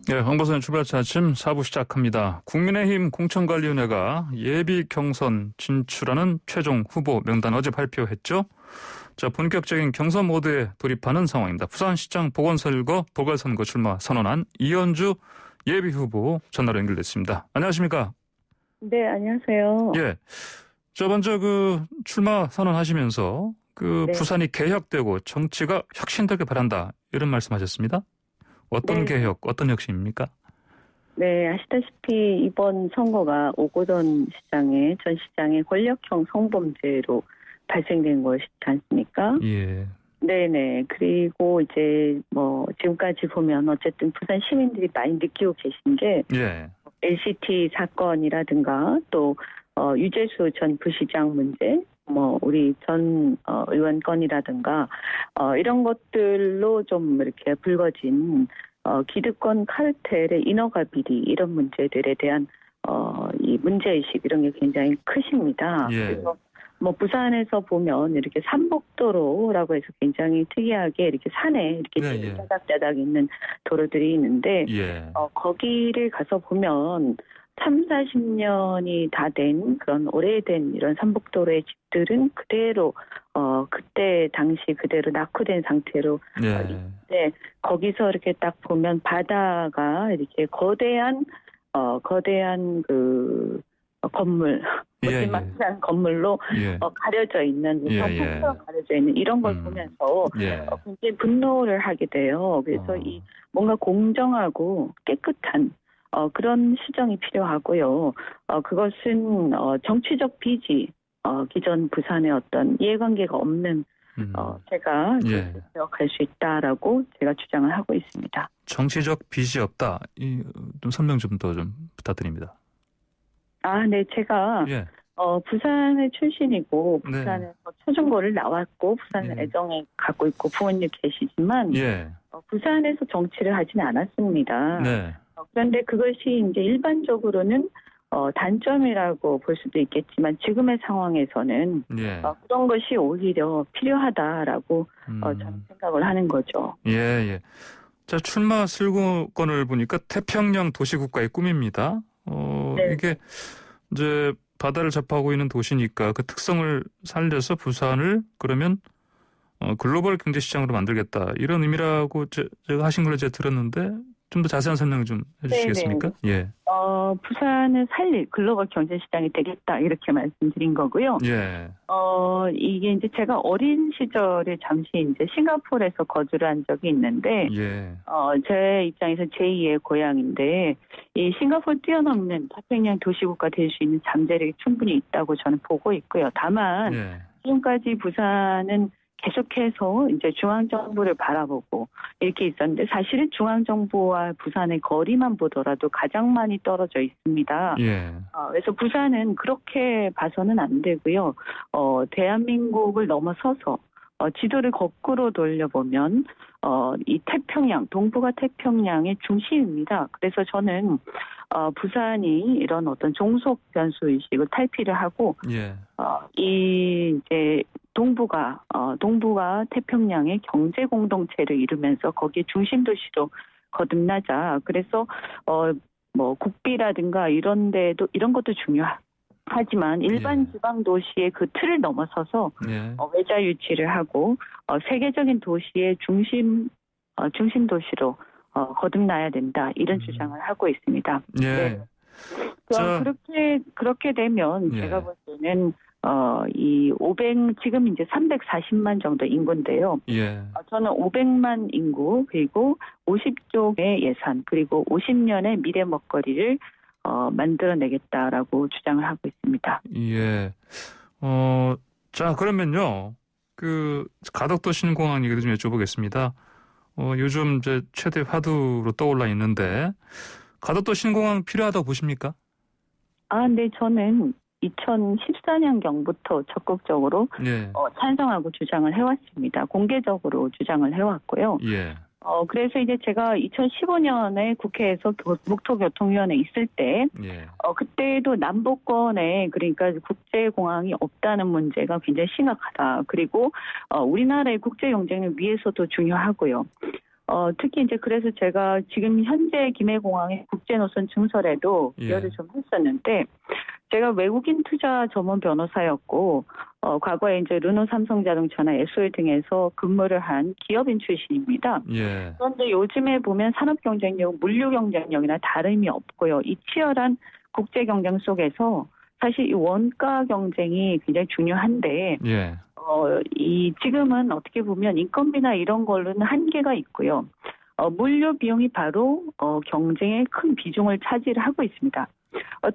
네, 황보선 출발차 아침 4부 시작합니다. 국민의힘 공천관리위원회가 예비 경선 진출하는 최종 후보 명단 어제 발표했죠. 자, 본격적인 경선 모드에 돌입하는 상황입니다. 부산시장 보궐선거 출마 선언한 이현주 예비 후보 전화로 연결됐습니다. 안녕하십니까? 네, 안녕하세요. 예. 저 먼저 출마 선언하시면서 네. 부산이 개혁되고 정치가 혁신되길 바란다. 이런 말씀하셨습니다. 어떤 네. 개혁, 어떤 혁신입니까? 네, 아시다시피 이번 선거가 오고돈 전 시장의 권력형 성범죄로 발생된 것이지 않습니까? 예. 네네. 그리고 이제 지금까지 보면 어쨌든 부산 시민들이 많이 느끼고 계신 게 예. LCT 사건이라든가 또 유재수 전 부시장 문제, 우리 전 의원 건이라든가 이런 것들로 좀 이렇게 불거진 기득권 카르텔의 인허가 비리 이런 문제들에 대한 이 문제의식 이런 게 굉장히 크십니다. 예. 그래서 부산에서 보면 이렇게 삼복도로라고 해서 굉장히 특이하게 이렇게 산에 이렇게 짜닥짜닥 있는 도로들이 있는데 거기를 가서 보면 30-40년이 다 된 그런 오래된 이런 삼복도로의 집들은 그대로 그때 당시 그대로 낙후된 상태로 네, 거기서 이렇게 딱 보면 바다가 이렇게 거대한 그 건물 거짓말한 건물로 가려져 있는 폭처럼 가려져 있는 이런 걸 보면서 굉장히 분노를 하게 돼요. 그래서 이 뭔가 공정하고 깨끗한 그런 시정이 필요하고요. 그것은 정치적 빚이 기존 부산의 어떤 이해관계가 없는 제가 기억할 수 있다라고 제가 주장을 하고 있습니다. 정치적 빚이 없다. 좀 설명 좀 더 좀 부탁드립니다. 네, 제가 부산의 출신이고 부산에서 초중고를 나왔고 부산을 애정에 갖고 있고 부모님 계시지만 부산에서 정치를 하지는 않았습니다. 그런데 그것이 이제 일반적으로는 단점이라고 볼 수도 있겠지만 지금의 상황에서는 그런 것이 오히려 필요하다라고 저는 생각을 하는 거죠. 예. 자, 출마 슬로건을 보니까 태평양 도시국가의 꿈입니다. 이게 이제 바다를 접하고 있는 도시니까 그 특성을 살려서 부산을 그러면 글로벌 경제 시장으로 만들겠다 이런 의미라고 제가 하신 걸 제가 들었는데 좀 더 자세한 설명 좀 해주시겠습니까? 예. 부산을 살릴 글로벌 경제 시장이 되겠다 이렇게 말씀드린 거고요. 이게 이제 제가 어린 시절에 잠시 이제 싱가포르에서 거주를 한 적이 있는데, 제 입장에서 제2의 고향인데 이 싱가포르 뛰어넘는 태평양 도시국가 될 수 있는 잠재력이 충분히 있다고 저는 보고 있고요. 다만 지금까지 부산은 계속해서 이제 중앙정부를 바라보고 이렇게 있었는데 사실은 중앙정부와 부산의 거리만 보더라도 가장 많이 떨어져 있습니다. 그래서 부산은 그렇게 봐서는 안 되고요. 대한민국을 넘어서서 지도를 거꾸로 돌려보면 이 태평양, 동북아 태평양의 중심입니다. 그래서 저는 부산이 이런 어떤 종속 변수 의식을 탈피를 하고 이 이제 동북아 태평양의 경제 공동체를 이루면서 거기에 중심 도시로 거듭나자. 그래서 국비라든가 이런 데도 이런 것도 중요하지만 일반 지방 도시의 그 틀을 넘어서서 외자 유치를 하고 세계적인 도시의 중심 도시로 거듭나야 된다. 이런 주장을 하고 있습니다. 그렇게 되면 제가 볼 때는 지금 이제 340만 정도 인구인데요. 저는 500만 인구 그리고 50조의 예산 그리고 50년의 미래 먹거리를 만들어내겠다라고 주장을 하고 있습니다. 자, 그러면요. 가덕도 신공항 얘기도 좀 여쭤보겠습니다. 요즘 이제 최대 화두로 떠올라 있는데 가덕도 신공항 필요하다고 보십니까? 네, 저는 2014년경부터 적극적으로 찬성하고 주장을 해왔습니다. 공개적으로 주장을 해왔고요. 그래서 이제 제가 2015년에 국회에서 국토교통위원회 있을 때 그때도 남북권에 그러니까 국제공항이 없다는 문제가 굉장히 심각하다. 그리고 우리나라의 국제 경쟁을 위해서도 중요하고요. 특히 이제 그래서 제가 지금 현재 김해공항의 국제노선 증설에도 기여를 좀 했었는데, 제가 외국인 투자 전문 변호사였고, 과거에 이제 르노 삼성자동차나 SOL 등에서 근무를 한 기업인 출신입니다. 예. 그런데 요즘에 보면 산업 경쟁력, 물류 경쟁력이나 다름이 없고요. 이 치열한 국제 경쟁 속에서 사실 이 원가 경쟁이 굉장히 중요한데, 예. 지금은 어떻게 보면 인건비나 이런 걸로는 한계가 있고요. 물류 비용이 바로 경쟁의 큰 비중을 차지하고 있습니다.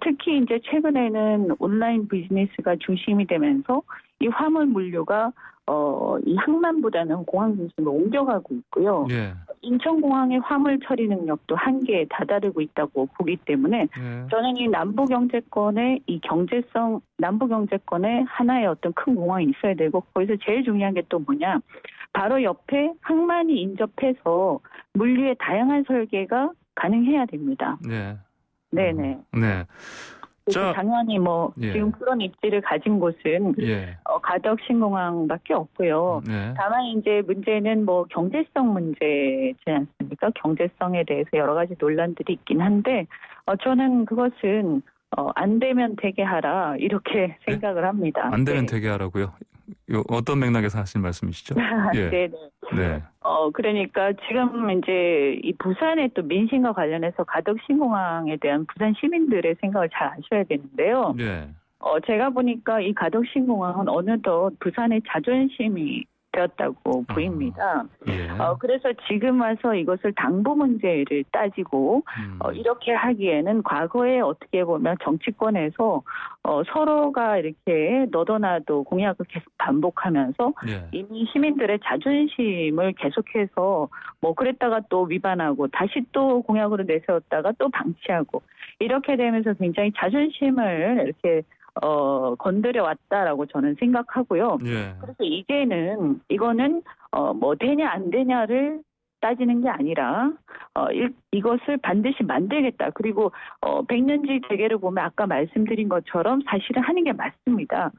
특히 이제 최근에는 온라인 비즈니스가 중심이 되면서 이 화물 물류가 이 항만보다는 공항 중심으로 옮겨가고 있고요. 예. 인천공항의 화물 처리 능력도 한계에 다다르고 있다고 보기 때문에 저는 이 남부 경제권의 하나의 어떤 큰 공항이 있어야 되고, 거기서 제일 중요한 게 또 뭐냐, 바로 옆에 항만이 인접해서 물류의 다양한 설계가 가능해야 됩니다. 네. 네네. 네. 그래서 당연히 지금 그런 입지를 가진 곳은 가덕 신공항밖에 없고요. 다만 이제 문제는 경제성 문제지 않습니까? 경제성에 대해서 여러 가지 논란들이 있긴 한데, 저는 그것은 안 되면 되게 하라, 이렇게 생각을 합니다. 안 되면 되게 하라고요? 어떤 맥락에서 하신 말씀이시죠? 예. 네네. 네. 그러니까 지금 이제 이 부산의 또 민심과 관련해서 가덕 신공항에 대한 부산 시민들의 생각을 잘 아셔야 되는데요. 네. 제가 보니까 이 가덕 신공항은 어느덧 부산의 자존심이 되었다고 보입니다. 그래서 지금 와서 이것을 당부 문제를 따지고 이렇게 하기에는 과거에 어떻게 보면 정치권에서 서로가 이렇게 너도나도 공약을 계속 반복하면서 이미 시민들의 자존심을 계속해서 그랬다가 또 위반하고 다시 또 공약으로 내세웠다가 또 방치하고, 이렇게 되면서 굉장히 자존심을 이렇게 건드려 왔다라고 저는 생각하고요. 그래서 이제는 이거는 되냐 안 되냐를 따지는 게 아니라 이것을 반드시 만들겠다. 그리고 백년지 대계를 보면 아까 말씀드린 것처럼 사실은 하는 게 맞습니다.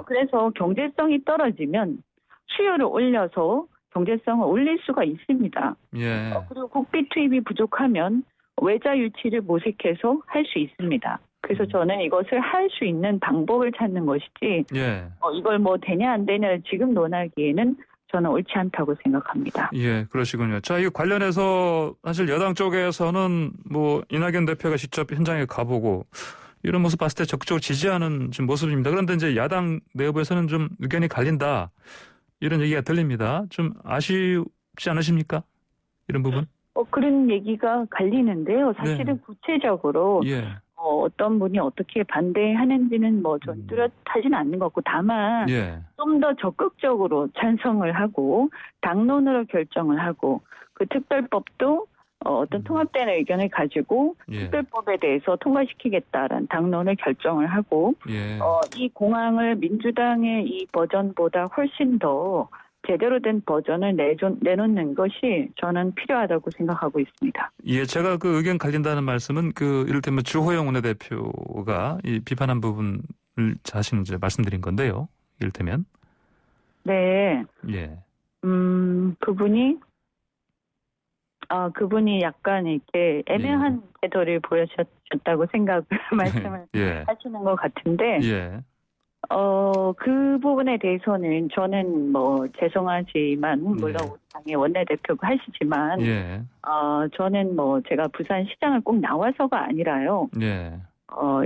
그래서 경제성이 떨어지면 수요를 올려서 경제성을 올릴 수가 있습니다. 그리고 국비 투입이 부족하면 외자 유치를 모색해서 할 수 있습니다. 그래서 저는 이것을 할 수 있는 방법을 찾는 것이지, 이걸 되냐 안 되냐를 지금 논하기에는 저는 옳지 않다고 생각합니다. 예, 그러시군요. 자, 이 관련해서 사실 여당 쪽에서는 이낙연 대표가 직접 현장에 가보고 이런 모습 봤을 때 적극적으로 지지하는 지금 모습입니다. 그런데 이제 야당 내부에서는 좀 의견이 갈린다, 이런 얘기가 들립니다. 좀 아쉽지 않으십니까? 이런 부분? 그런 얘기가 갈리는데요. 사실은 구체적으로 어떤 분이 어떻게 반대하는지는 좀 뚜렷하지는 않는 것 같고, 다만 좀 더 적극적으로 찬성을 하고 당론으로 결정을 하고, 그 특별법도 어떤 통합된 의견을 가지고 특별법에 대해서 통과시키겠다라는 당론을 결정을 하고, 이 공항을 민주당의 이 버전보다 훨씬 더 제대로 된 버전을 내놓는 것이 저는 필요하다고 생각하고 있습니다. 예, 제가 그 의견 갈린다는 말씀은 이를테면 주호영 원내대표가 이 비판한 부분을 자신 이제 말씀드린 건데요. 이를테면. 네. 예. 그분이 약간 이렇게 애매한 태도를 보여주셨다고 말씀을 하시는 것 같은데. 그 부분에 대해서는 저는 죄송하지만, 물론 당의 원내대표가 하시지만, 저는 제가 부산시장을 꼭 나와서가 아니라요.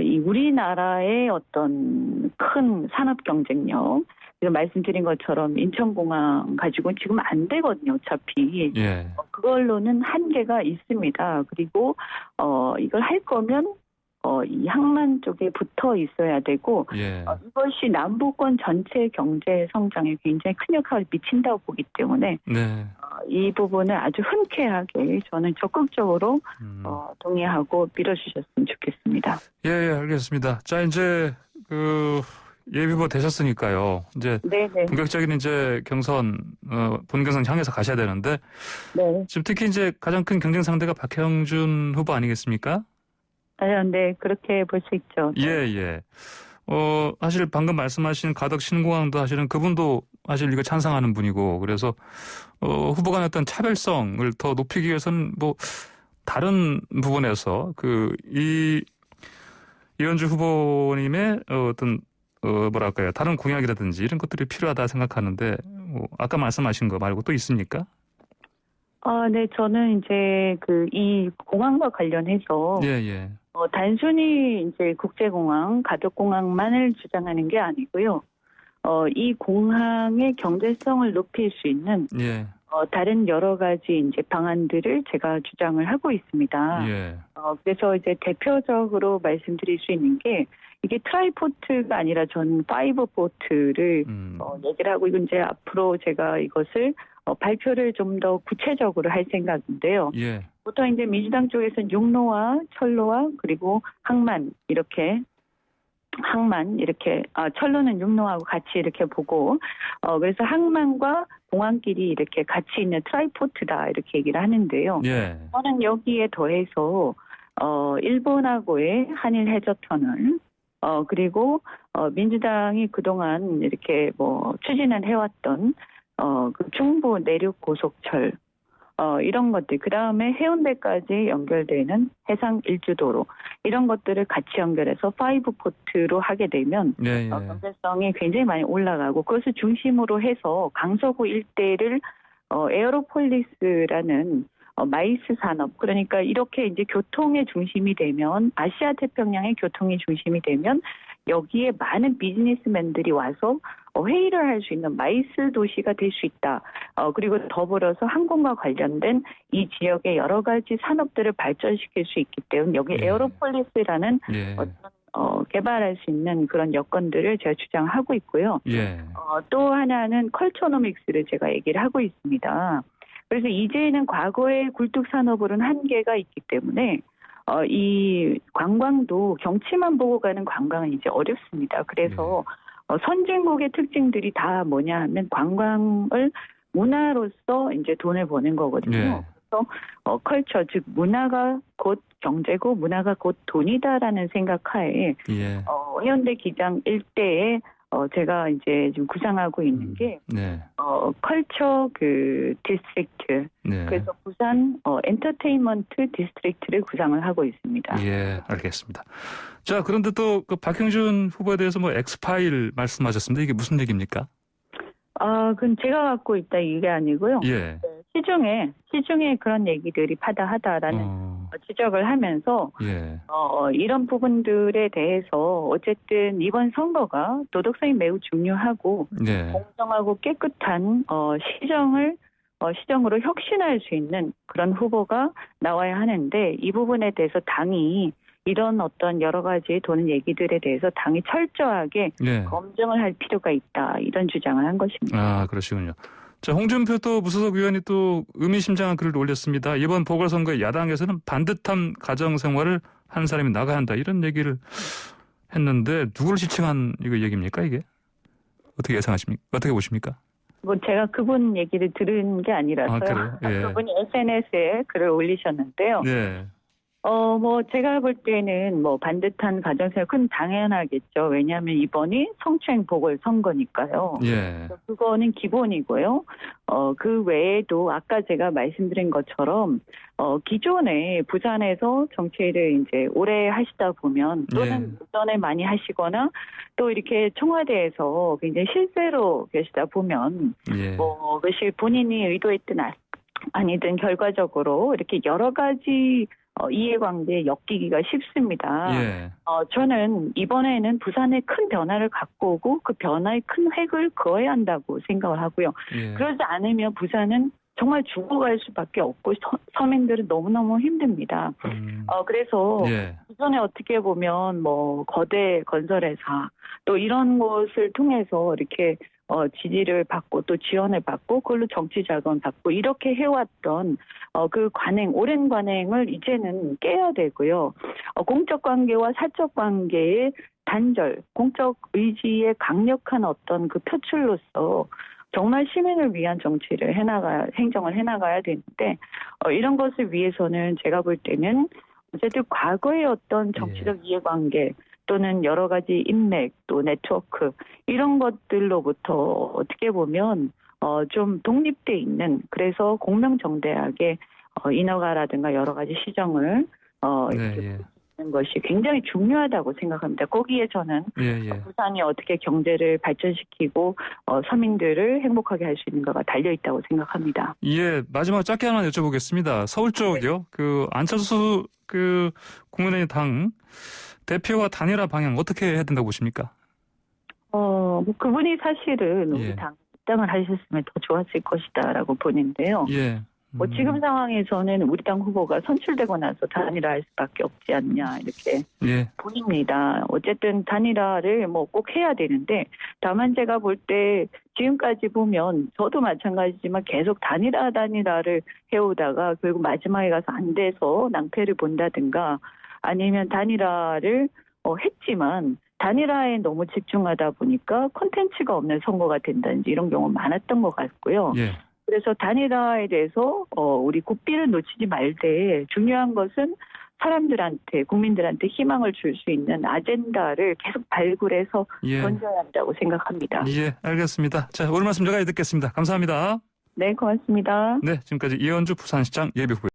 이 우리나라의 어떤 큰 산업 경쟁력, 말씀드린 것처럼 인천공항 가지고는 지금 안 되거든요, 어차피. 그걸로는 한계가 있습니다. 그리고 이걸 할 거면 이 항만 쪽에 붙어 있어야 되고, 이것이 남부권 전체 경제 성장에 굉장히 큰 역할을 미친다고 보기 때문에 이 부분을 아주 흔쾌하게 저는 적극적으로 동의하고 밀어주셨으면 좋겠습니다. 예, 알겠습니다. 자, 이제 예비후보 되셨으니까요. 이제 본격적인 이제 경선 본경선 향해서 가셔야 되는데, 지금 특히 이제 가장 큰 경쟁 상대가 박형준 후보 아니겠습니까? 네, 그렇게 볼 수 있죠. 예. 사실 방금 말씀하신 가덕 신공항도 사실은 그분도 사실 이거 찬성하는 분이고 그래서 후보 간의 어떤 차별성을 더 높이기 위해서는 뭐 다른 부분에서 이현주 후보님의 어떤 뭐랄까요 다른 공약이라든지 이런 것들이 필요하다 생각하는데 아까 말씀하신 거 말고 또 있습니까? 네, 저는 이제 이 공항과 관련해서 예. 단순히 이제 국제공항, 가덕공항만을 주장하는 게 아니고요. 이 공항의 경제성을 높일 수 있는 예. 다른 여러 가지 이제 방안들을 제가 주장을 하고 있습니다. 예. 그래서 이제 대표적으로 말씀드릴 수 있는 게 이게 트라이포트가 아니라 전 파이브 포트를 얘기를 하고 이건 이제 앞으로 제가 이것을 발표를 좀 더 구체적으로 할 생각인데요. 예. 보통 이제 민주당 쪽에서는 육로와 철로와 그리고 항만 이렇게 철로는 육로하고 같이 이렇게 보고 그래서 항만과 공항끼리 이렇게 같이 있는 트라이포트다 이렇게 얘기를 하는데요. 예. 저는 여기에 더해서 일본하고의 한일 해저터널 그리고 민주당이 그동안 이렇게 추진을 해왔던 그 중부 내륙 고속철 이런 것들 그다음에 해운대까지 연결되는 해상 일주도로 이런 것들을 같이 연결해서 파이브 포트로 하게 되면 경제성이 굉장히 많이 올라가고 그것을 중심으로 해서 강서구 일대를 에어로폴리스라는 마이스 산업 그러니까 이렇게 이제 교통의 중심이 되면 아시아 태평양의 교통의 중심이 되면 여기에 많은 비즈니스맨들이 와서 회의를 할 수 있는 마이스 도시가 될 수 있다. 그리고 더불어서 항공과 관련된 이 지역의 여러 가지 산업들을 발전시킬 수 있기 때문에 여기 에어로폴리스라는 개발할 수 있는 그런 여건들을 제가 주장하고 있고요. 또 하나는 컬처노믹스를 제가 얘기를 하고 있습니다. 그래서 이제는 과거의 굴뚝 산업으로는 한계가 있기 때문에 이 관광도 경치만 보고 가는 관광은 이제 어렵습니다. 그래서 선진국의 특징들이 다 뭐냐 하면 관광을 문화로서 이제 돈을 버는 거거든요. 그래서 컬처 즉 문화가 곧 경제고 문화가 곧 돈이다라는 생각하에 해운대 기장 일대에 제가 이제 지금 구상하고 있는 게 컬처 디스트릭트 그래서 부산 엔터테인먼트 디스트릭트를 구상을 하고 있습니다. 예, 알겠습니다. 자, 그런데 또 그 박형준 후보에 대해서 엑스파일 말씀하셨습니다. 이게 무슨 얘기입니까? 그건 제가 갖고 있다 이게 아니고요. 예. 시중에 그런 얘기들이 파다하다라는 지적을 하면서 이런 부분들에 대해서 어쨌든 이번 선거가 도덕성이 매우 중요하고 공정하고 깨끗한 시정으로 혁신할 수 있는 그런 후보가 나와야 하는데 이 부분에 대해서 당이 이런 어떤 여러 가지 도는 얘기들에 대해서 당이 철저하게 검증을 할 필요가 있다. 이런 주장을 한 것입니다. 아, 그러시군요. 자, 홍준표 또 무소속 의원이 또 의미심장한 글을 올렸습니다. 이번 보궐선거에 야당에서는 반듯한 가정생활을 한 사람이 나가야 한다. 이런 얘기를 했는데 누구를 지칭한 이거 얘기입니까 이게? 어떻게 예상하십니까? 어떻게 보십니까? 제가 그분 얘기를 들은 게 아니라서요. 그래요? 그분이 SNS에 글을 올리셨는데요. 제가 볼 때는 반듯한 가정생활 그건 당연하겠죠. 왜냐하면 이번이 성추행 보궐선거니까요. 그거는 기본이고요. 그 외에도 아까 제가 말씀드린 것처럼 기존에 부산에서 정치를 이제 오래 하시다 보면 또는 예전에 많이 하시거나 또 이렇게 청와대에서 굉장히 실세로 계시다 보면 그것이 본인이 의도했든 아니든 결과적으로 이렇게 여러 가지 이해관계에 엮이기가 쉽습니다. 저는 이번에는 부산에 큰 변화를 갖고 오고 그 변화의 큰 획을 그어야 한다고 생각을 하고요. 그러지 않으면 부산은 정말 죽어갈 수밖에 없고 서민들은 너무너무 힘듭니다. 그래서 기존에 어떻게 보면 거대 건설회사 또 이런 것을 통해서 이렇게 지지를 받고 또 지원을 받고 그걸로 정치 자금 받고 이렇게 해왔던 그 오랜 관행을 이제는 깨야 되고요. 공적 관계와 사적 관계의 단절, 공적 의지의 강력한 어떤 그 표출로서 정말 시민을 위한 행정을 해나가야 되는데 이런 것을 위해서는 제가 볼 때는 어쨌든 과거의 어떤 정치적 이해관계 또는 여러 가지 인맥 또 네트워크 이런 것들로부터 어떻게 보면 좀 독립돼 있는 그래서 공명정대하게 인허가라든가 여러 가지 시정을 네, 하는 것이 굉장히 중요하다고 생각합니다. 거기에 저는 부산이 어떻게 경제를 발전시키고 서민들을 행복하게 할 수 있는가가 달려 있다고 생각합니다. 예, 마지막 짧게 하나 여쭤보겠습니다. 서울 쪽이요. 그 안철수 그 국민의힘 당 대표와 단일화 방향 어떻게 해야 된다고 보십니까? 뭐 그분이 사실은 우리 당을 하셨으면 더 좋았을 것이다라고 보는데요. 지금 상황에서는 우리 당 후보가 선출되고 나서 단일화할 수밖에 없지 않냐 이렇게 보입니다. 어쨌든 단일화를 꼭 해야 되는데 다만 제가 볼 때 지금까지 보면 저도 마찬가지지만 계속 단일화를 해오다가 결국 마지막에 가서 안 돼서 낭패를 본다든가 아니면 단일화를 했지만 단일화에 너무 집중하다 보니까 콘텐츠가 없는 선거가 된다든지 이런 경우 많았던 것 같고요. 그래서 단일화에 대해서 우리 고삐를 놓치지 말되 중요한 것은 사람들한테 국민들한테 희망을 줄 수 있는 아젠다를 계속 발굴해서 던져야 한다고 생각합니다. 예, 알겠습니다. 자, 오늘 말씀 여기까지 듣겠습니다. 감사합니다. 네, 고맙습니다. 네, 지금까지 이현주 부산시장 예비후보